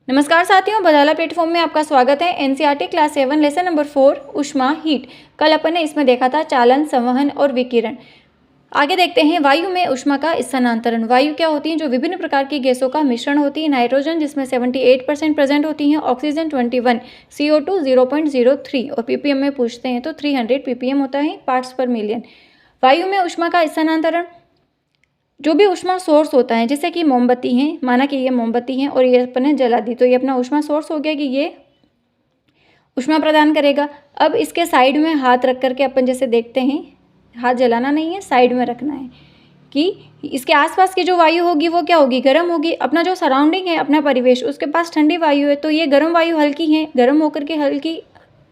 नमस्कार साथियों, बदाला प्लेटफॉर्म में आपका स्वागत है। एनसीईआरटी क्लास 7 लेसन नंबर 4 ऊष्मा हीट। कल अपन ने इसमें देखा था चालन, संवहन और विकिरण। आगे देखते हैं वायु में ऊष्मा का स्थानांतरण। वायु क्या होती है? जो विभिन्न प्रकार की गैसों का मिश्रण होती है। नाइट्रोजन जिसमें 78% प्रेजेंट होती है, ऑक्सीजन 21, CO2 0.03 और पीपीएम में पूछते हैं तो 300 पीपीएम होता है पार्ट्स पर मिलियन। वायु में ऊष्मा का स्थानांतरण, जो भी ऊष्मा सोर्स होता है, जैसे कि मोमबत्ती है, माना कि ये मोमबत्ती है और ये अपन ने जला दी तो ये अपना ऊष्मा सोर्स हो गया कि ये ऊष्मा प्रदान करेगा। अब इसके साइड में हाथ रख करके अपन जैसे देखते हैं, हाथ जलाना नहीं है, साइड में रखना है कि इसके आसपास की जो वायु होगी वो क्या होगी? गर्म होगी। अपना जो सराउंडिंग है, अपना परिवेश, उसके पास ठंडी वायु है तो ये गर्म वायु हल्की है, गर्म होकर के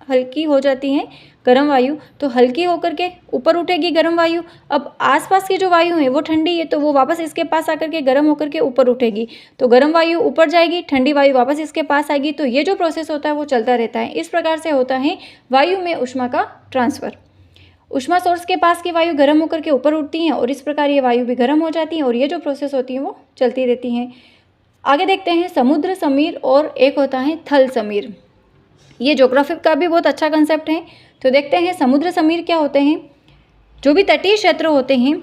हल्की हो जाती है गर्म वायु, तो हल्की होकर के ऊपर उठेगी गर्म वायु। अब आसपास की जो वायु है वो ठंडी है तो वो वापस इसके पास आकर के गर्म होकर के ऊपर उठेगी, तो गर्म वायु ऊपर जाएगी, ठंडी वायु वापस इसके पास आएगी। तो ये जो प्रोसेस होता है वो चलता रहता है। इस प्रकार से होता है वायु में ऊष्मा का ट्रांसफर। ऊष्मा सोर्स के पास की वायु गर्म होकर के ऊपर उठती हैं और इस प्रकार ये वायु भी गर्म हो जाती है और ये जो प्रोसेस होती है वो चलती रहती हैं। आगे देखते हैं समुद्र समीर और एक होता है थल समीर। ये ज्योग्राफी का भी बहुत अच्छा कंसेप्ट है। तो देखते हैं समुद्र समीर क्या होते हैं। जो भी तटीय क्षेत्र होते हैं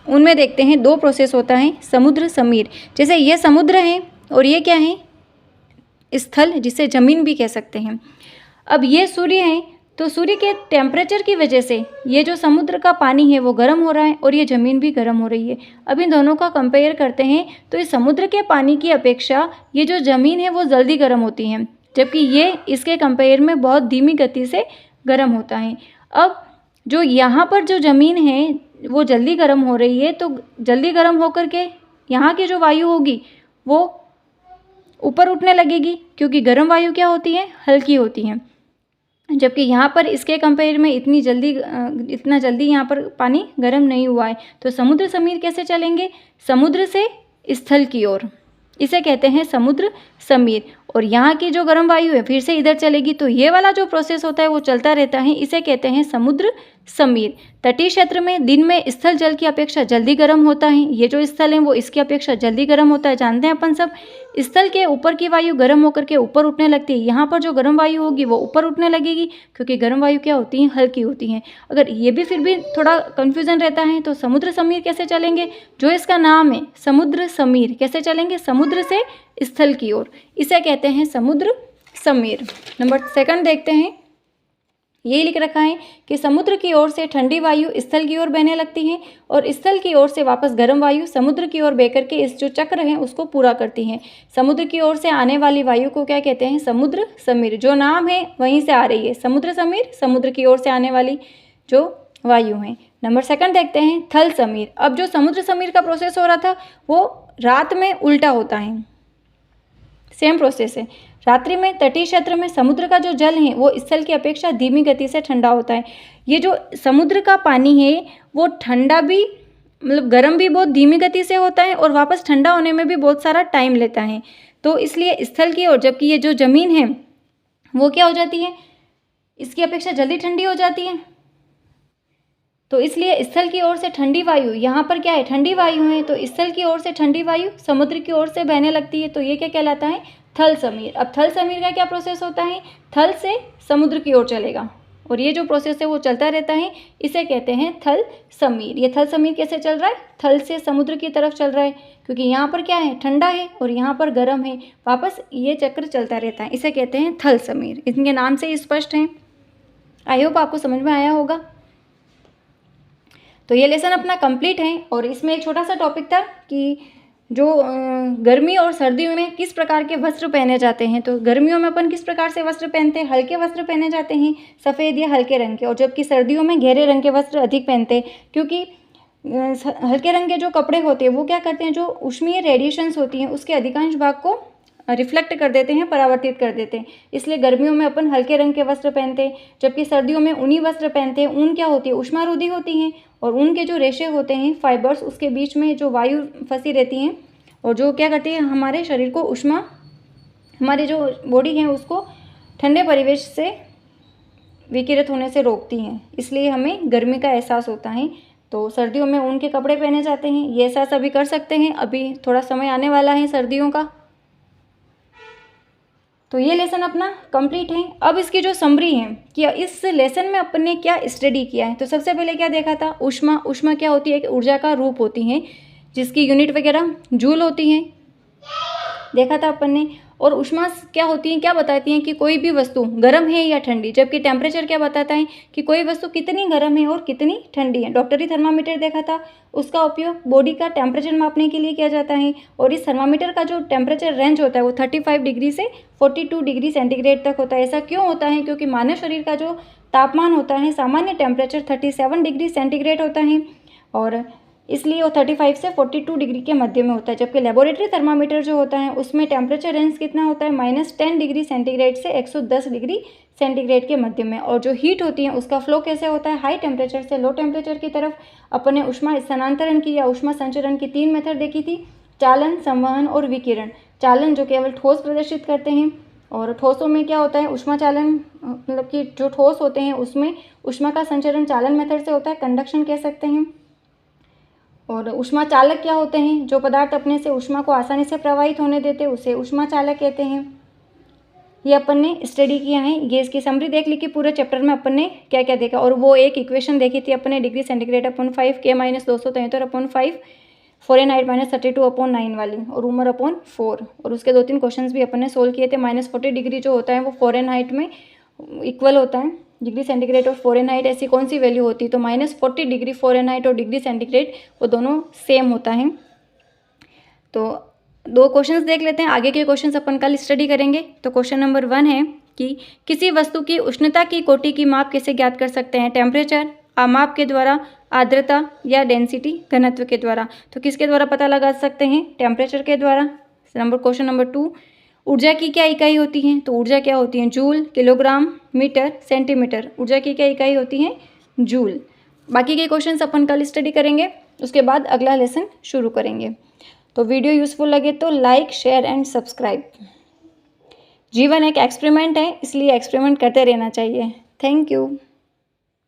उनमें देखते हैं दो प्रोसेस होता है समुद्र समीर। जैसे ये समुद्र है और ये क्या है? स्थल, जिसे जमीन भी कह सकते हैं। अब ये सूर्य है तो सूर्य के टेम्परेचर की वजह से ये जो समुद्र का पानी है वो गर्म हो रहा है और ये ज़मीन भी गर्म हो रही है। अब इन दोनों का कंपेयर करते हैं तो इस समुद्र के पानी की अपेक्षा ये जो ज़मीन है वो जल्दी गर्म होती है, जबकि ये इसके कंपेयर में बहुत धीमी गति से गर्म होता है। अब जो यहाँ पर जो ज़मीन है वो जल्दी गर्म हो रही है, तो जल्दी गर्म होकर के यहाँ की जो वायु होगी वो ऊपर उठने लगेगी, क्योंकि गर्म वायु क्या होती है? हल्की होती है, जबकि यहाँ पर इसके कंपेयर में इतना जल्दी यहाँ पर पानी गर्म नहीं हुआ है। तो समुद्र समीर कैसे चलेंगे? समुद्र से स्थल की ओर, इसे कहते हैं समुद्र समीर। और यहाँ की जो गर्म वायु है फिर से इधर चलेगी, तो ये वाला जो प्रोसेस होता है वो चलता रहता है, इसे कहते हैं समुद्र समीर। तटीय क्षेत्र में दिन में स्थल जल की अपेक्षा जल्दी गर्म होता है। ये जो स्थल है वो इसकी अपेक्षा जल्दी गर्म होता है, जानते हैं अपन सब। स्थल के ऊपर की वायु गर्म होकर के ऊपर उठने लगती है, यहाँ पर जो गर्म वायु होगी वो ऊपर उठने लगेगी, क्योंकि गर्म वायु क्या होती है? हल्की होती हैं। अगर ये भी फिर भी थोड़ा कन्फ्यूजन रहता है तो समुद्र समीर कैसे चलेंगे? जो इसका नाम है समुद्र समीर, कैसे चलेंगे? समुद्र से स्थल की ओर, इसे कहते हैं समुद्र समीर। नंबर 2 देखते हैं। ये लिख रखा है कि समुद्र की ओर से ठंडी वायु स्थल की ओर बहने लगती है और स्थल की ओर से वापस गर्म वायु समुद्र की ओर बह करके इस जो चक्र है उसको पूरा करती है। समुद्र की ओर से आने वाली वायु को क्या कहते हैं? समुद्र समीर। जो नाम है वहीं से आ रही है, समुद्र समीर, समुद्र की ओर से आने वाली जो वायु है। नंबर 2 देखते हैं थल समीर। अब जो समुद्र समीर का प्रोसेस हो रहा था वो रात में उल्टा होता है, सेम प्रोसेस है। रात्रि में तटीय क्षेत्र में समुद्र का जो जल है वो स्थल की अपेक्षा धीमी गति से ठंडा होता है। ये जो समुद्र का पानी है वो ठंडा भी, मतलब गर्म भी बहुत धीमी गति से होता है और वापस ठंडा होने में भी बहुत सारा टाइम लेता है। तो इसलिए स्थल की ओर, जबकि ये जो ज़मीन है वो क्या हो जाती है? इसकी अपेक्षा जल्दी ठंडी हो जाती है। तो इसलिए स्थल की ओर से ठंडी वायु, यहाँ पर क्या है? ठंडी वायु है, तो स्थल की ओर से ठंडी वायु समुद्र की ओर से बहने लगती है, तो ये क्या कहलाता है? थल समीर। अब थल समीर का क्या प्रोसेस होता है? थल से समुद्र की ओर चलेगा और ये जो प्रोसेस है वो चलता रहता है, इसे कहते हैं थल समीर। ये थल समीर कैसे चल रहा है? थल से समुद्र की तरफ चल रहा है, क्योंकि यहाँ पर क्या है? ठंडा है और यहाँ पर गर्म है, वापस ये चक्र चलता रहता है, इसे कहते हैं थल समीर। इनके नाम से स्पष्ट हैं। आई होप आपको समझ में आया होगा। तो ये लेसन अपना कंप्लीट है और इसमें एक छोटा सा टॉपिक था कि जो गर्मी और सर्दियों में किस प्रकार के वस्त्र पहने जाते हैं। तो गर्मियों में अपन किस प्रकार से वस्त्र पहनते हैं? हल्के वस्त्र पहने जाते हैं, सफ़ेद या हल्के रंग के, और जबकि सर्दियों में गहरे रंग के वस्त्र अधिक पहनते हैं, क्योंकि हल्के रंग के जो कपड़े होते हैं वो क्या करते हैं? जो ऊष्मीय रेडिएशंस होती हैं उसके अधिकांश भाग को रिफ्लेक्ट कर देते हैं, परावर्तित कर देते हैं। इसलिए गर्मियों में अपन हल्के रंग के वस्त्र पहनते हैं, जबकि सर्दियों में ऊनी वस्त्र पहनते हैं। ऊन क्या होती है? ऊष्मारोधी होती हैं और ऊन के जो रेशे होते हैं, फाइबर्स, उसके बीच में जो वायु फंसी रहती हैं और जो क्या करती है? हमारे शरीर को ऊष्मा, हमारे जो बॉडी है उसको ठंडे परिवेश से विकिरित होने से रोकती हैं, इसलिए हमें गर्मी का एहसास होता है। तो सर्दियों में ऊन के कपड़े पहने जाते हैं। ये एहसास अभी कर सकते हैं, अभी थोड़ा समय आने वाला है सर्दियों का। तो ये लेसन अपना कंप्लीट है। अब इसकी जो समरी है कि इस लेसन में अपन ने क्या स्टडी किया है, तो सबसे पहले क्या देखा था, ऊष्मा। ऊष्मा क्या होती है कि ऊर्जा का रूप होती है, जिसकी यूनिट वगैरह जूल होती है, देखा था अपन ने। और ऊष्मा क्या होती है, क्या बताती हैं कि कोई भी वस्तु गर्म है या ठंडी, जबकि टेम्परेचर क्या बताता है कि कोई वस्तु कितनी गर्म है और कितनी ठंडी है। डॉक्टरी थर्मामीटर देखा था, उसका उपयोग बॉडी का टेम्परेचर मापने के लिए किया जाता है। और इस थर्मामीटर का जो टेम्परेचर रेंज होता है वो 35 डिग्री से 42 डिग्री सेंटीग्रेड तक होता है। ऐसा क्यों होता है, क्योंकि मानव शरीर का जो तापमान होता है, सामान्य टेम्परेचर 37 डिग्री सेंटीग्रेड होता है, और इसलिए वो 35 से 42 डिग्री के मध्य में होता है। जबकि लेबोरेटरी थर्मामीटर जो होता है उसमें टेम्परेचर रेंज कितना होता है, -10 डिग्री सेंटीग्रेड से 110 डिग्री सेंटीग्रेड के मध्य में। और जो हीट होती है उसका फ्लो कैसे होता है, हाई टेम्परेचर से लो टेम्परेचर की तरफ। अपन ने ऊष्मा स्थानांतरण की या ऊष्मा संचरण की 3 मेथड देखी थी, चालन, संवहन और विकिरण। चालन जो केवल ठोस प्रदर्शित करते हैं, और ठोसों में क्या होता है, ऊष्मा चालन, मतलब कि जो ठोस होते हैं उसमें ऊष्मा का संचरण चालन मेथड से होता है, कंडक्शन कह सकते हैं। और ऊष्मा चालक क्या होते हैं, जो पदार्थ अपने से ऊष्मा को आसानी से प्रवाहित होने देते हैं उसे ऊष्मा चालक कहते हैं। ये अपन ने स्टडी किया है, ये इसकी समरी देख ली कि पूरे चैप्टर में अपन ने क्या क्या देखा। और वो एक इक्वेशन देखी थी अपन ने, degree centigrade upon 5, K-273 upon 5, Fahrenheit -32 upon 9 वाली, और उमर अपॉन 4। और उसके 2-3 क्वेश्चंस भी अपन ने सोल्व किए थे। -40 डिग्री जो होता है वो फ़ारेनहाइट में इक्वल होता है, डिग्री सेंटीग्रेड और फ़ारेनहाइट ऐसी कौन सी वैल्यू होती है, तो -40 डिग्री फ़ारेनहाइट और डिग्री सेंटीग्रेड वो दोनों सेम होता है। तो 2 क्वेश्चंस देख लेते हैं, आगे के क्वेश्चंस अपन कल स्टडी करेंगे। तो क्वेश्चन नंबर 1 है कि किसी वस्तु की उष्णता की कोटि की माप कैसे ज्ञात कर सकते हैं, टेम्परेचर, माप के द्वारा, आर्द्रता या डेंसिटी, घनत्व के द्वारा। तो किसके द्वारा पता लगा सकते हैं, टेम्परेचर के द्वारा। क्वेश्चन नंबर 2, ऊर्जा की क्या इकाई होती है, तो ऊर्जा क्या होती है, जूल, किलोग्राम, मीटर, सेंटीमीटर। ऊर्जा की क्या इकाई होती है, जूल। बाकी के क्वेश्चंस अपन कल स्टडी करेंगे, उसके बाद अगला लेसन शुरू करेंगे। तो वीडियो यूज़फुल लगे तो लाइक, शेयर एंड सब्सक्राइब। जीवन एक एक्सपेरिमेंट है, इसलिए एक्सपेरिमेंट करते रहना चाहिए। Thank you.